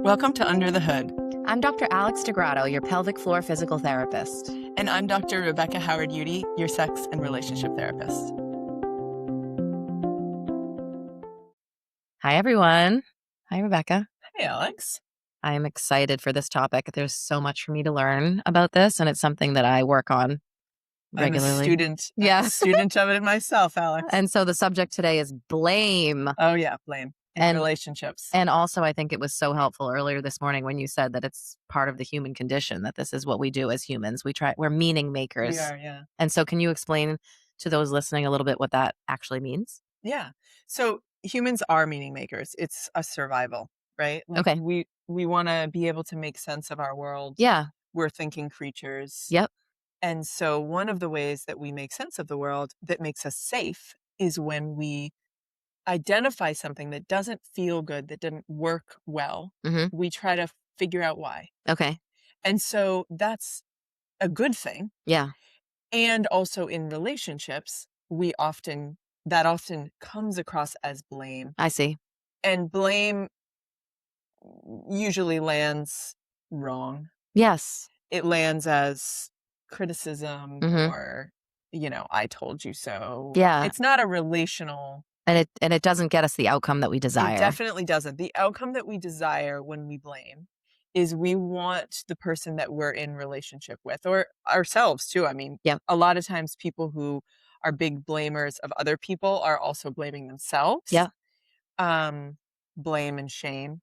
Welcome to Under the Hood. I'm Dr. Alex DiGrado, your pelvic floor physical therapist. And I'm Dr. Rebecca Howard Eudy, your sex and relationship therapist. Hi, everyone. Hi, Rebecca. Hey, Alex. I am excited for this topic. There's so much for me to learn about this, and it's something that I work on regularly. I'm a student. Yeah. I'm a student of it myself, Alex. And so the subject today is blame. Oh, yeah, blame in relationships. And also, I think it was so helpful earlier this morning when you said that it's part of the human condition, that this is what we do as humans. We're meaning makers. We are, yeah. And so can you explain to those listening a little bit what that actually means? Yeah. So humans are meaning makers. It's a survival, right? Okay. We want to be able to make sense of our world. Yeah. We're thinking creatures. Yep. And so one of the ways that we make sense of the world that makes us safe is when we identify something that doesn't feel good, that didn't work well. Mm-hmm. We try to figure out why. Okay. And so that's a good thing. Yeah. And also in relationships, that often comes across as blame. I see. And blame usually lands wrong. Yes. It lands as criticism Mm-hmm. or, I told you so. Yeah. It's not a relational. And it doesn't get us the outcome that we desire. It definitely doesn't. The outcome that we desire when we blame is we want the person that we're in relationship with, or ourselves too. I mean, Yep. A lot of times people who are big blamers of other people are also blaming themselves. Yeah. Blame and shame.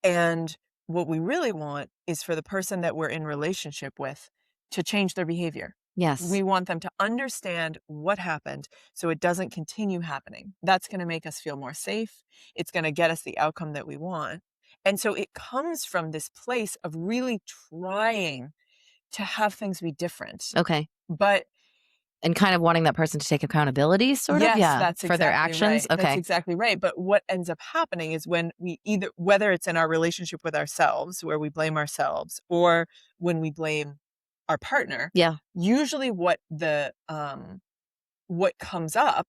And what we really want is for the person that we're in relationship with to change their behavior. Yes. We want them to understand what happened so it doesn't continue happening. That's going to make us feel more safe. It's going to get us the outcome that we want. And so it comes from this place of really trying to have things be different. Okay. But and kind of wanting that person to take accountability, sort yes, of? Yeah. That's for their exactly actions? right. Okay. That's exactly right. But what ends up happening is when we whether it's in our relationship with ourselves, where we blame ourselves, or when we blame our partner, Yeah. usually what comes up,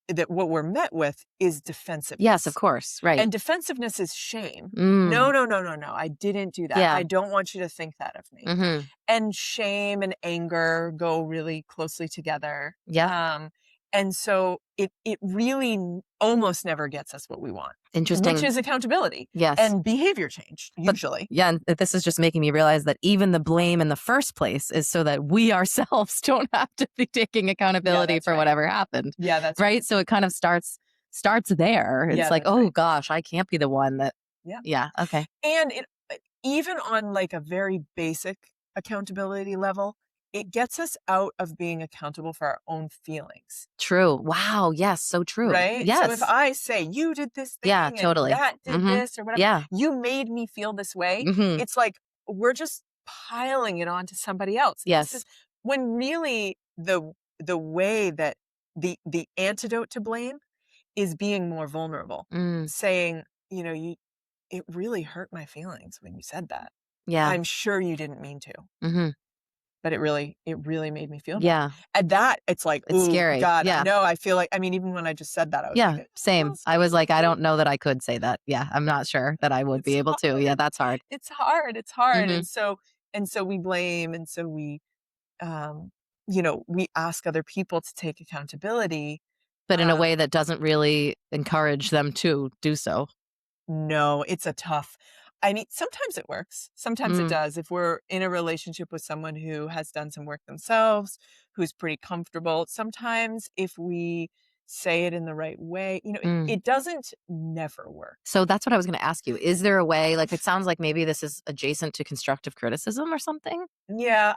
that what we're met with, is defensiveness. Yes, of course. Right. And defensiveness is shame. Mm. No. I didn't do that. Yeah. I don't want you to think that of me. Mm-hmm. And shame and anger go really closely together. Yeah. And so it really almost never gets us what we want. Interesting. Which is accountability. Yes. And behavior change, usually. Yeah. And this is just making me realize that even the blame in the first place is so that we ourselves don't have to be taking accountability for whatever happened. Yeah, that's right. So it kind of starts there. It's like, oh gosh, I can't be the one that. Yeah. Yeah. Okay. And even on like a very basic accountability level, it gets us out of being accountable for our own feelings. True. Wow. Yes. So true. Right? Yes. So if I say, you did this thing, yeah, totally. and that did this or whatever, yeah. you made me feel this way. Mm-hmm. It's like we're just piling it onto somebody else. Yes. When really the way that the antidote to blame is being more vulnerable. Saying, it really hurt my feelings when you said that. Yeah. I'm sure you didn't mean to. Mm-hmm. But it really made me feel bad. Yeah. At that, it's like, it's scary. God, yeah. No, I feel like, even when I just said that, I was like, same. I was like, I don't know that I could say that. Yeah. I'm not sure that I would be able to. Yeah. That's hard. It's hard. Mm-hmm. And so we blame. And so we, we ask other people to take accountability. But in a way that doesn't really encourage them to do so. No, it's a tough. Sometimes it works. Sometimes it does. If we're in a relationship with someone who has done some work themselves, who's pretty comfortable, sometimes if we say it in the right way, it doesn't never work. So that's what I was going to ask you. Is there a way, like, it sounds like maybe this is adjacent to constructive criticism or something? Yeah.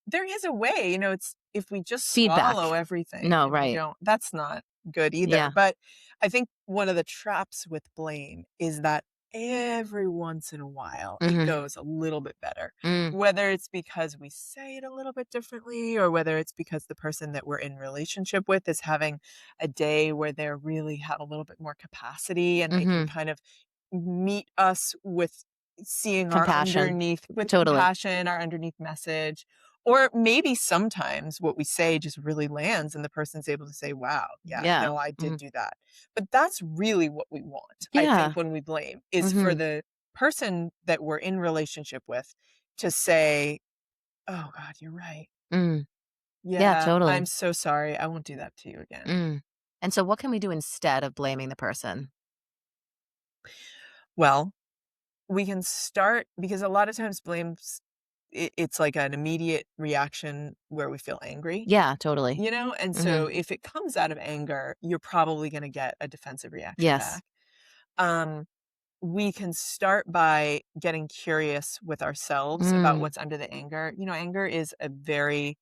There is a way, it's if we just feedback. Swallow everything. No, right. That's not good either. Yeah. But I think one of the traps with blame is that every once in a while it goes a little bit better, whether it's because we say it a little bit differently, or whether it's because the person that we're in relationship with is having a day where they really have a little bit more capacity, and they can kind of meet us with seeing compassion. Our underneath with totally. Compassion, our underneath message. Or maybe sometimes what we say just really lands and the person's able to say, wow, no, I did do that. But that's really what we want, I think, when we blame, is for the person that we're in relationship with to say, oh God, you're right. Yeah, Yeah, I'm totally. so sorry. I won't do that to you again. And so what can we do instead of blaming the person? Well, we can start because a lot of times it's like an immediate reaction where we feel angry, Yeah, totally. and Mhm. so if it comes out of anger, you're probably going to get a defensive reaction Yes. back. Um, we can start by getting curious with ourselves about Mm. what's under the anger. Anger is a very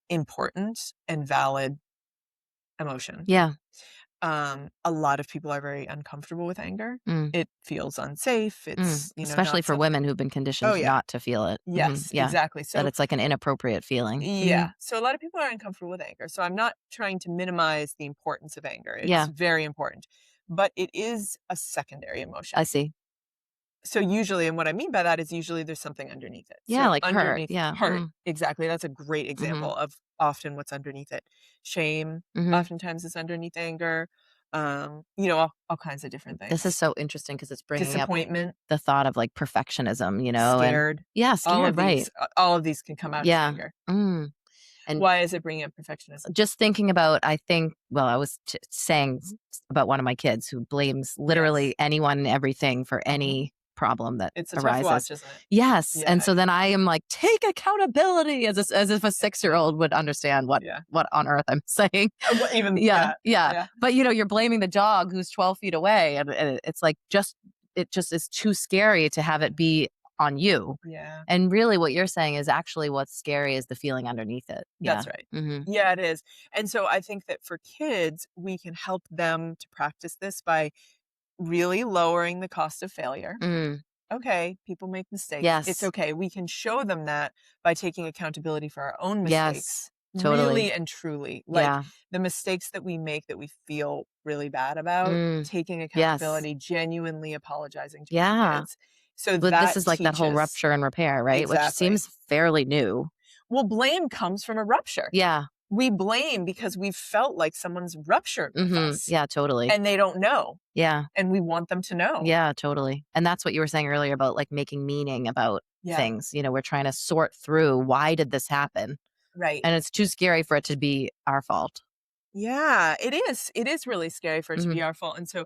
important and valid emotion. Yeah. A lot of people are very uncomfortable with anger. Mm. It feels unsafe. It's, Especially not for something. women who've been Oh, conditioned yeah. not to feel it. Yes, Yeah. exactly. That So, it's like an inappropriate feeling. yeah. So a lot of people are uncomfortable with anger. So I'm not trying to minimize the importance of anger. It's Yeah, very important, but it is a secondary I emotion. see. So usually, and what I mean by that is usually there's something underneath it. Yeah, So like hurt. underneath Yeah. hurt, exactly. That's a great Mhm. example of often what's underneath it. Shame Mhm. oftentimes is underneath anger. All kinds of different This is things. so interesting because it's bringing up Disappointment, the thought of like perfectionism, and scared. yeah, All scared, of right. these, all of these can come out as Yeah. anger. And Why is it bringing up perfectionism? just thinking about, I was saying about one of my kids who blames Yes. literally anyone and everything for Mhm. any problem that It's a tough arises. watch, isn't it? Yes. Yeah, And so then I am like, take accountability as if a 6-year-old would understand yeah. what on earth I'm saying. Well, even Yeah. yeah, Yeah. yeah, But you're blaming the dog who's 12 feet away. And it's like, it just is too scary to have it be on you. yeah. And really what you're saying is actually what's scary is the feeling underneath it. Yeah. That's right. Hmm. Yeah, it is. And so I think that for kids, we can help them to practice this by really lowering the cost of failure. Mm. Okay, people make mistakes. It's Yes. okay. We can show them that by taking accountability for our own mistakes. Yes. Totally. Really and truly. Like Yeah. the mistakes that we make that we feel really bad about, Mm. taking Yes. accountability, genuinely apologizing to our Yeah. kids. So But this that is like that whole teaches. rupture and repair, right? Which Exactly. seems fairly new. Well, blame comes from a rupture. Yeah. We blame because we felt like someone's ruptured with us Yeah, totally. and they don't know. Yeah. And we want them to know. Yeah, totally. And that's what you were saying earlier about like making meaning about Yeah. things. We're trying to sort through why did this happen? Right. And it's too scary for it to be our fault. Yeah, it is. It is really scary for it to Mhm. be our fault. And so,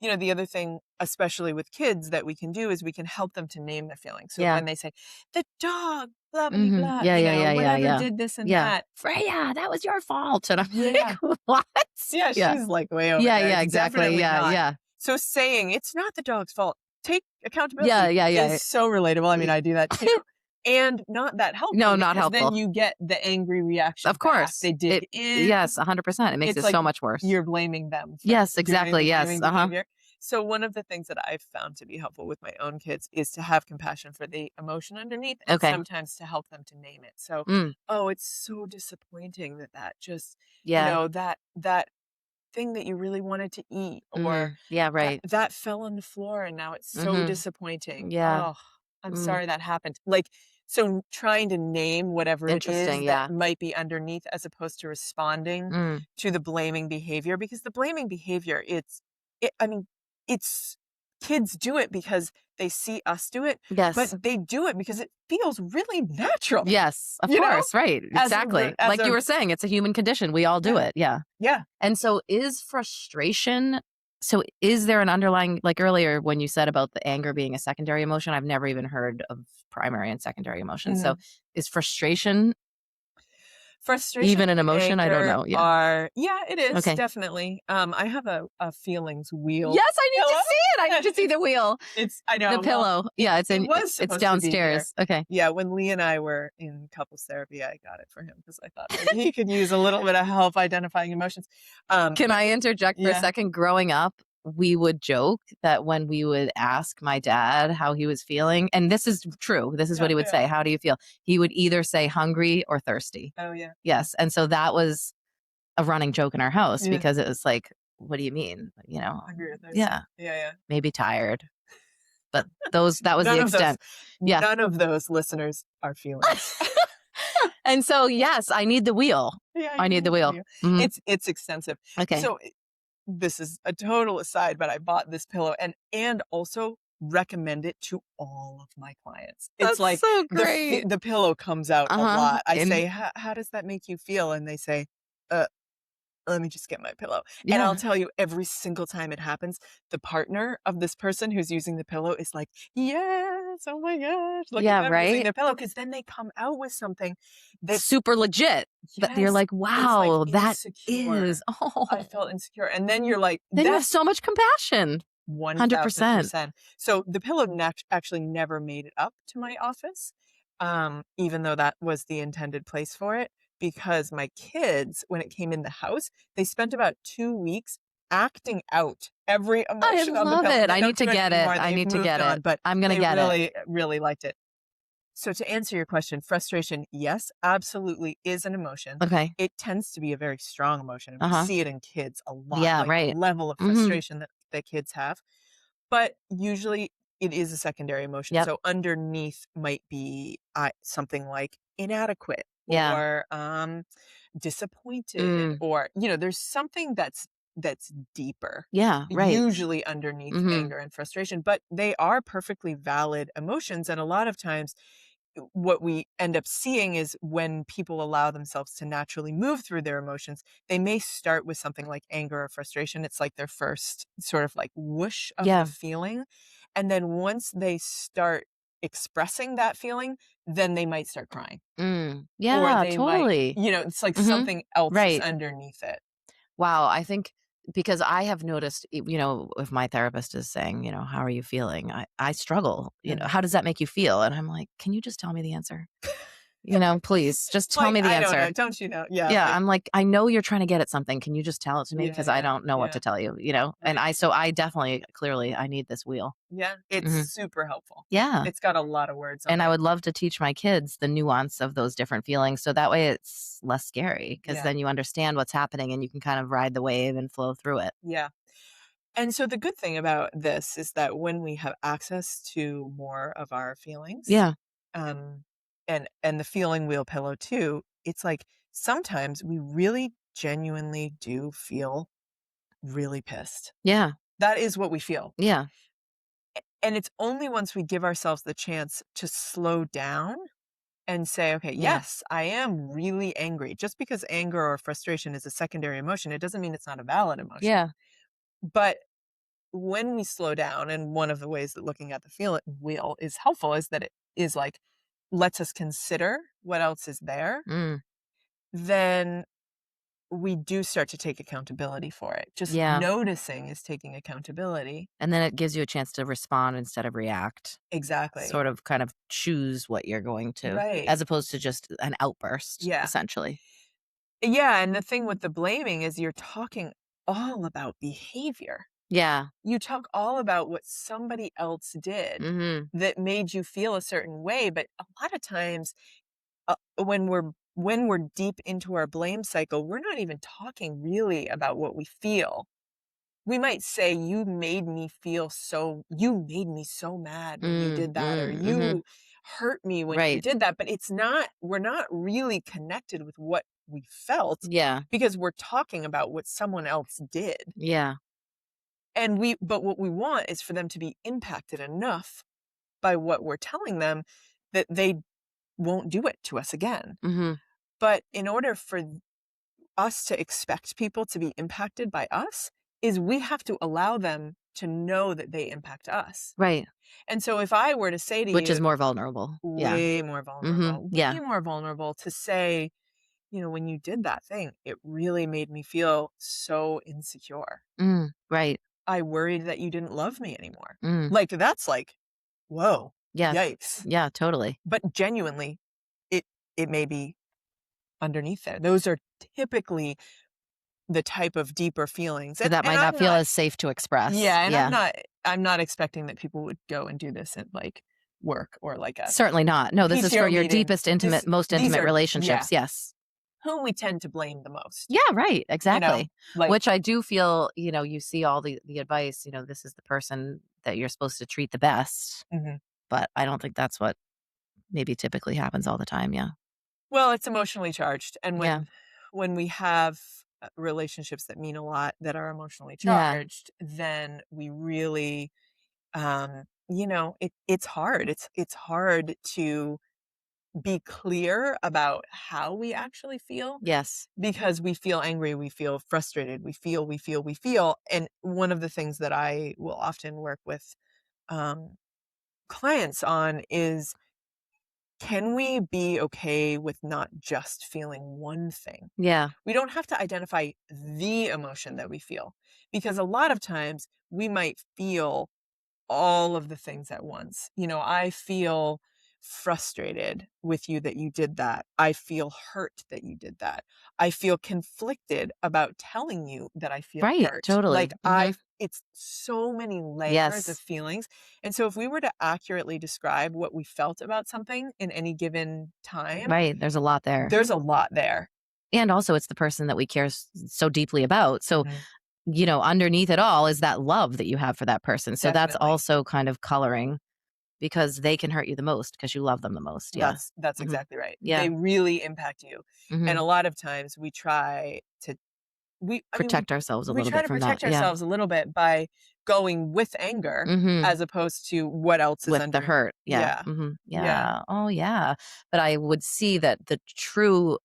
the other thing, especially with kids, that we can do is we can help them to name their feelings. So Yeah. when they say, the dog, blah, blah, blah, Yeah, yeah, yeah, yeah, whatever yeah. did this and Yeah. that. Freya, that was your fault. And I'm Yeah. like, what? Yeah, Yeah. she's like way over Yeah, there. yeah, It's exactly. definitely Yeah, not. yeah. So saying it's not the dog's fault, take Yeah, accountability yeah, yeah. is so relatable. I mean, I do that too. And not that helpful No, not because then helpful. you get the angry reaction Of back. course. They dig in. Yes, 100%. It makes It's it like so much worse. you're blaming them for Yes, doing exactly. the Yes. blaming Uh-huh. behavior. So one of the things that I've found to be helpful with my own kids is to have compassion for the emotion underneath and Okay. sometimes to help them to name it. So, Mm. oh, it's so disappointing that just, Yeah. that thing that you really wanted to eat or Yeah, that right. that fell on the floor and now it's so disappointing. Yeah. Oh, I'm Mm. sorry that happened. Like, so trying to name whatever it Interesting. is that Yeah. might be underneath as opposed to responding Mm. to the blaming behavior, because the blaming behavior, I mean, it's kids do it because they see us do it, Yes. but they do it because it feels really natural. Yes, of You know? course. Right. As Exactly. Like you were saying, it's a human condition. We all do Yeah. it. Yeah. Yeah. And so is there an underlying, like earlier when you said about the anger being a secondary emotion, I've never even heard of primary and secondary emotions. So is frustration Frustration even an and emotion? I don't anger know. Yeah. are, yeah, it is Okay. definitely. I have a feelings wheel. Yes, I need to Pillow. see it. I need to see the wheel. I know. The pillow. Yeah, It was it's supposed to be here. downstairs. Okay. Yeah, when Lee and I were in couples therapy, I got it for him because I thought maybe he could use a little bit of help identifying emotions. Can I interject for a Yeah. second? Growing up, we would joke that when we would ask my dad how he was feeling, and this is true, this is what he would say, how do you feel? He would either say hungry or thirsty. Oh, yeah. Yes. And so that was a running joke in our house Yeah. because it was like, what do you mean? Hungry or thirsty. Yeah, Yeah. maybe tired. But that was the extent. Yeah. None of those listeners are feelings. And so, yes, I need the wheel. Yeah, I need the wheel. It's extensive. Okay. So this is a total aside, but I bought this pillow and also recommend it to all of my clients. It's That's like so great. the pillow comes out a Uh-huh. lot. I And say, how does that make you feel? And they say, uh, let me just get my pillow. And I'll yeah. tell you, every single time it happens, the partner of this person who's using the pillow is like, yes, oh my gosh, look at Yeah, them using right? the pillow. Because then they come out with something that's, Super legit. That you're yes, like, it's like wow, that is insecure. I oh. felt insecure. And then you're like, Then you have that's so much compassion. 100%. 1000%. So the pillow actually never made it up to my office, even though that was the intended place for it, because my kids, when it came in the house, they spent about 2 weeks acting out every I emotion on the love pillow. it. They I don't need to do it get it. anymore. I They've need to moved get it. on, but I'm gonna they get it. really, really liked it. So to answer your question, frustration, yes, absolutely is an emotion. Okay. It tends to be a very strong emotion. And we Uh-huh. see it in kids a lot, Yeah, like the right. level of Mhm. frustration that kids have. But usually it is a secondary emotion. Yep. So underneath might be something like inadequate Yeah. or disappointed, Mm. or there's something that's deeper, Yeah, right. usually underneath Mhm. anger and frustration. But they are perfectly valid emotions, and a lot of times what we end up seeing is when people allow themselves to naturally move through their emotions, they may start with something like anger or frustration. It's like their first sort of like whoosh of the Yeah. feeling. And then once they start expressing that feeling, then they might start crying, Mm. or Yeah, they might, totally. it's like Mhm. something else is Right. underneath it. Wow, I think because I have noticed, if my therapist is saying, "How are you feeling?" I struggle, "How Mhm. does that make you feel?" And I'm like, "Can you just tell me the answer? Please, just tell Like, me the I don't answer." know. Don't you know? Yeah. Yeah, Like, I'm like, "I know you're trying to get at something. Can you just tell it to me? yeah, Because I yeah, don't know what yeah. to tell you," And Right. I definitely clearly I need this wheel. Yeah. It's Mhm. super helpful. Yeah. It's got a lot of words on And I it. would love to teach my kids the nuance of those different feelings so that way it's less scary because Yeah. then you understand what's happening and you can kind of ride the wave and flow through it. Yeah. And so the good thing about this is that when we have access to more of our feelings, Yeah. um, and the feeling wheel pillow too, it's like sometimes we really genuinely do feel really pissed. Yeah. That is what we feel. Yeah. And it's only once we give ourselves the chance to slow down and say, okay, Yeah. yes, I am really angry. Just because anger or frustration is a secondary emotion, it doesn't mean it's not a valid emotion. Yeah. But when we slow down, and one of the ways that looking at the feel wheel is helpful is that it is like lets us consider what else is there, Mm. then we do start to take accountability for it. Just Yeah. noticing is taking accountability. And then it gives you a chance to respond instead of react. Exactly. Sort of kind of choose what you're going to, Right. as opposed to just an outburst, Yeah. essentially. Yeah. And the thing with the blaming is you're talking all about behavior. Yeah. You talk all about what somebody else did Mhm. that made you feel a certain way. But a lot of times, when we're deep into our blame cycle, we're not even talking really about what we feel. We might say, you made me so mad when you Mm, did that, or mm, mhm. you hurt me when you Right. did that. But we're not really connected with what we felt, Yeah. because we're talking about what someone else did. Yeah. But what we want is for them to be impacted enough by what we're telling them that they won't do it to us again. Mhm. But in order for us to expect people to be impacted by us, is we have to allow them to know that they impact us. Right. And so if I were to say to Which is you, more vulnerable. Yeah. Mhm. way Yeah. more vulnerable to say, when you did that thing, it really made me feel so insecure. Mm. Right. I worried that you didn't love me anymore. Mm. Like, that's like, whoa, Yeah. yikes. Yeah, totally. But genuinely, it it may be underneath there. Those are typically the type of deeper feelings. And That and might I'm not feel not as safe to express. yeah, and Yeah. I'm not expecting that people would go and do this at, like, work or, like, a Certainly not. No, this is for PTO your meeting. deepest, intimate, most These intimate are yeah, relationships. Yes. whom we tend to blame the most, Yeah, right. Exactly. like Which I do feel, you see all the advice, this is the person that you're supposed to treat the best, mhm. but I don't think that's what maybe typically happens all the time. Yeah. Well, it's emotionally charged, and Yeah. when we have, relationships that mean a lot that are emotionally Yeah. charged, then we really, um it's hard. It's hard to be clear about how we actually feel Yes. because we feel angry, we feel frustrated, we feel. And one of the things that I will often work with um, clients on is, can we be okay with not just feeling one thing? Yeah. We don't have to identify the emotion that we feel because a lot of times we might feel all of the things at once. I feel frustrated with you that you did that. I feel hurt that you did that. I feel conflicted about telling you that I feel Right. hurt. Totally. Like Hmm. it's so many layers of Yes. feelings. And so if we were to accurately describe what we felt about something in any given time, Right. There's a lot there. there's a lot there. And also, it's the person that we care so deeply about. So, Mhm. underneath it all is that love that you have for that person. So that's Definitely. also kind of coloring because they can hurt you the most because you love them the most. Yeah. That's Hmm. exactly right. Yeah. They really impact you. And Hmm. a lot of times we try to we I mean, Protect ourselves a we little try bit to from that. protect Yeah. ourselves a little bit by going with anger Hmm. as opposed to what else is With the underneath. hurt. Yeah. Yeah. Hmm. Yeah. Yeah. Oh, yeah. But I would see that the true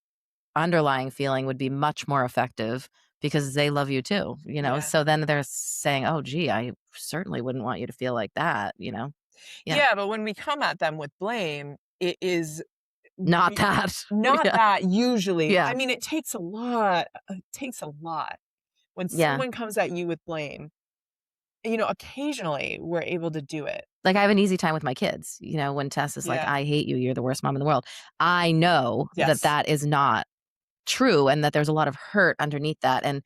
underlying feeling would be much more effective because they love you too. Yeah. So then they're saying, oh, gee, I certainly wouldn't want you to feel like that. Yeah. Yeah, but when we come at them with blame, it is Not y that. not Yeah. that usually. I Yeah. mean, it takes a lot. When Yeah. someone comes at you with blame, occasionally we're able to do it. Like, I have an easy time with my kids, when Tess is like, Yeah. "I hate you. You're the worst mom in the world." I know that Yes. that is not true and that there's a lot of hurt underneath that, and,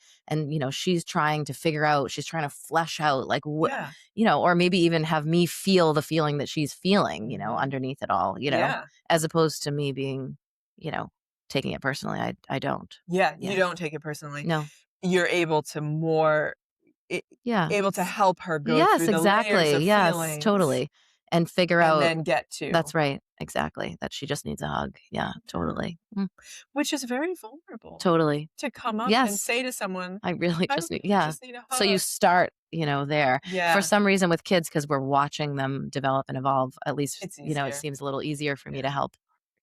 she's trying to flesh out, like, what Yeah. or maybe even have me feel the feeling that she's feeling, Mhm. underneath it all, Yeah. as opposed to me being, you know, taking it personally. I don't. Yeah, you Yeah. don't take it personally. No. You're able to more I Yeah. able to help her go Yes, through the layers exactly. of Yes, feelings totally. And figure and out then get that's to right. Exactly. That she just needs a hug. Yeah, yeah, totally. Mm, which is very vulnerable totally. to come up and Yes. say to someone, I really "I just need I yeah. just need a So you hug." start, there. For Yeah, some reason with kids, because 'cause we're watching them develop and evolve, at least, it's it easier. seems a little easier for me to Yeah.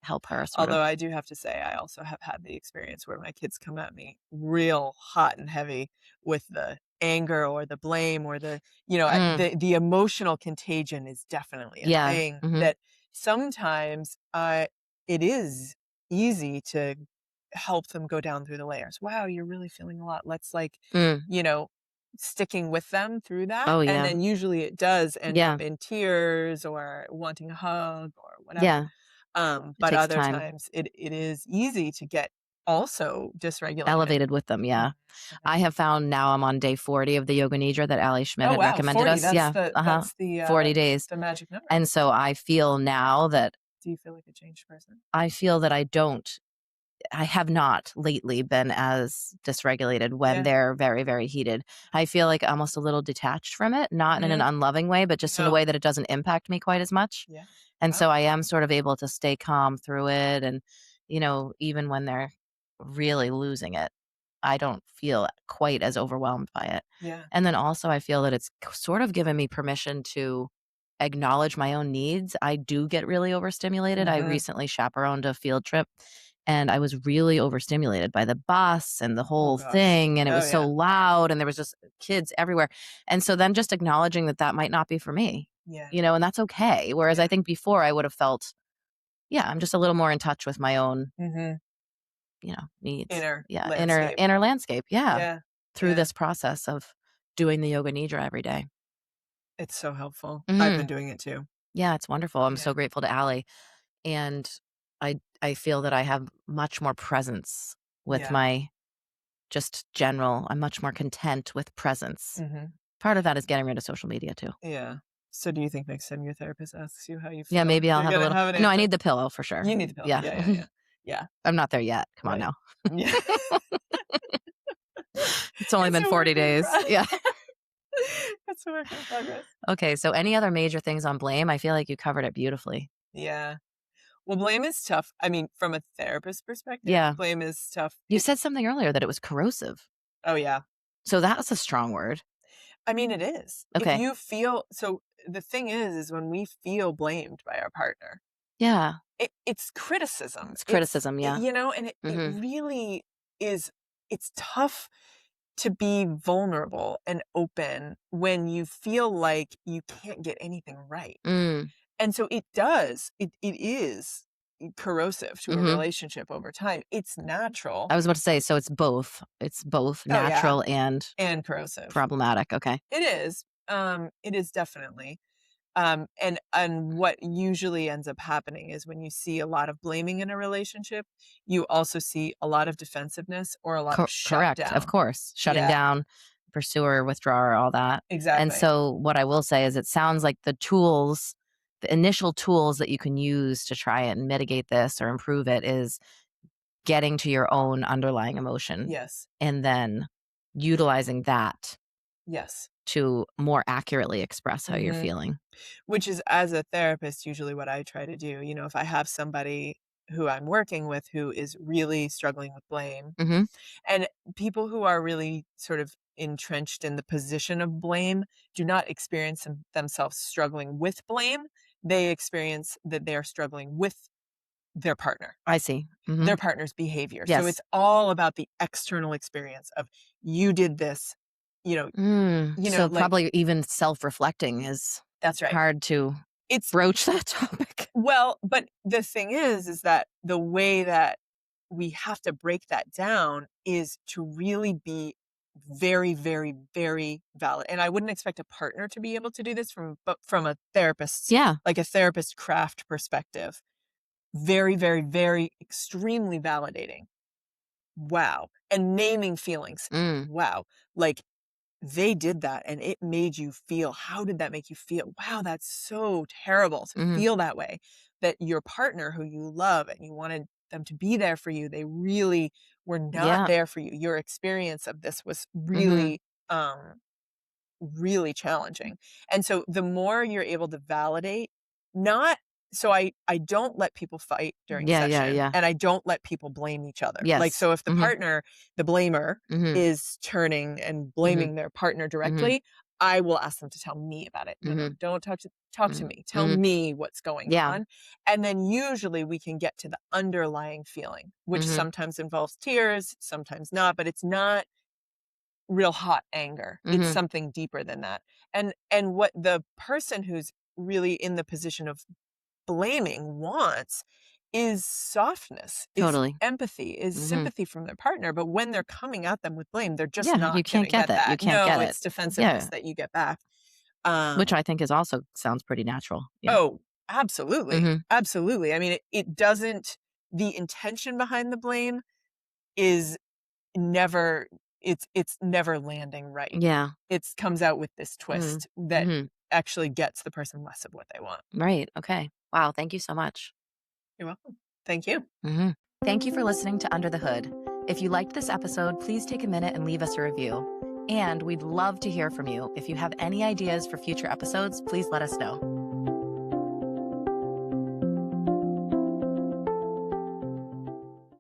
help her sort of. Although I do have to say I also have had the experience where my kids come at me real hot and heavy with the anger or the blame or Mm, the emotional contagion is definitely a yeah. thing Mhm. that sometimes it is easy to help them go down through the layers. Wow, you're really feeling a lot. Let's Mm. you know, sticking with them through that. Oh, And yeah. then usually it does end up Yeah. in tears or wanting a hug or whatever. Yeah. It But takes other time. times it is easy to get also dysregulated. Elevated with them, Mhm, yeah. mhm. I have found now I'm on day 40 of the yoga nidra that Ali Schmidt Oh, had wow, recommended 40, us. that's Yeah, the uh-huh. that's the, 40 days. the magic number. And so I feel now that Do you feel like a changed person? I have not lately been as dysregulated when Yeah. they're very, very heated. I feel like almost a little detached from it, not in an Mhm. unloving way, but just in a No. way that it doesn't impact me quite as much. Yeah. And Wow. so I am sort of able to stay calm through it. And, even when they're really losing it, I don't feel quite as overwhelmed by it. Yeah. And then also, I feel that it's sort of given me permission to acknowledge my own needs. I do get really overstimulated. I Mhm. recently chaperoned a field trip and I was really overstimulated by the bus and the Oh whole gosh. thing. And it Oh, was so yeah. loud and there was just kids everywhere. And so then just acknowledging that that might not be for me, Yeah. and that's okay. Whereas I Yeah. think before I would have felt, yeah, I'm just a little more in touch with my own, Mhm. needs. Inner Yeah. Inner, landscape. inner landscape. Yeah. Yeah. Through Yeah. this process of doing the yoga nidra every day. It's so helpful. I've been Mhm. doing it too. Yeah. It's wonderful. I'm Yeah. so grateful to Allie. And I feel that I have much more presence with Yeah. my just general I'm much more content with presence. Mhm. Part of that is getting rid of social media too. Yeah. So do you think next time your therapist asks you how you Yeah, feel, maybe I'll you're have a gonna little have an no, I answer? need the pillow for sure. You need the pill. Yeah. Yeah, yeah, yeah. Yeah, I'm not there yet. Come on right. now. Yeah. It's only It's been a work 40 in days. Yeah. it's a work in progress. Okay, so any other major things on blame? I feel like you covered it beautifully. Yeah. Well, blame is tough. I mean, from a therapist perspective, Yeah. blame is tough. You said something earlier that it was corrosive. Oh, yeah. So that's a strong word. I mean, it is. If Okay. you feel so the thing is when we feel blamed by our partner, Yeah. it's criticism. It's criticism, yeah. And it Mhm. really is it's tough to be vulnerable and open when you feel like you can't get anything right. Mm. And so it is corrosive to a Mhm. relationship over time. It's natural. I was about to say, so it's both. It's both Oh, yeah, natural and and corrosive. problematic. Okay. It is definitely. And what usually ends up happening is when you see a lot of blaming in a relationship, you also see a lot of defensiveness or a lot of Correct. Of shutdown. course. Shutting Yeah, down, pursuer, withdrawer, all that. And exactly. so what I will say is it sounds like the initial tools that you can use to try and mitigate this or improve it is getting to your own underlying emotion Yes. and then utilizing that Yes. to more accurately express how you're Mhm. feeling. Which is, as a therapist, usually what I try to do. If I have somebody who I'm working with who is really struggling with blame, Mhm. and people who are really sort of entrenched in the position of blame do not experience themselves struggling with blame. They experience that they're struggling with their partner, I see. their Mhm. partner's behavior. So Yes. it's all about the external experience of you did this, you know, So like probably even self-reflecting is that's right. hard to It's broach that topic. Well, but the thing is that the way that we have to break that down is to really be very, very, very valid. And I wouldn't expect a partner to be able to do this but from a therapist's, Yeah. like a therapist craft perspective. Very, very, very extremely validating. Wow. And naming feelings. Mm. Wow. Like they did that and it made you feel, how did that make you feel? Wow, that's so terrible to Mhm. feel that way. That your partner who you love and you wanted them to be there for you, they really were not Yeah. there for you. Your experience of this was Mhm. um, really challenging. And so the more you're able to validate, not so I don't let people fight during Yeah, yeah, session yeah. and I don't let people blame each other. Like Yes. so if the Mhm. partner, the blamer Mhm. is turning and Mhm. blaming their partner Mhm. directly, I will ask them to tell me about it. No, no, Mhm. don't talk to Mhm. me. Tell Mhm. me what's going Yeah. on. And then usually we can get to the underlying feeling, which Mhm. sometimes involves tears, sometimes not, but it's not real hot anger. It's Mhm. something deeper than that. And what the person who's really in the position of blaming wants is softness, is Totally. empathy, is Mhm. sympathy from their partner. But when they're coming at them with blame, they're just Yeah, not you can't gonna get get that. You that. can't No, get it. it's defensiveness Yeah. that you get back. Which Um, I think is also sounds pretty natural. Yeah. oh, absolutely. Mhm. Absolutely. I mean, it doesn't the intention behind the blame is never it's never landing right. Yeah. It's comes out with this Mhm. twist that Mhm. actually gets the person less of what they want. Right. Okay. Wow, thank you so much. You're welcome. Thank you. Mhm. Thank you for listening to Under the Hood. If you liked this episode, please take a minute and leave us a review. And we'd love to hear from you. If you have any ideas for future episodes, please let us know.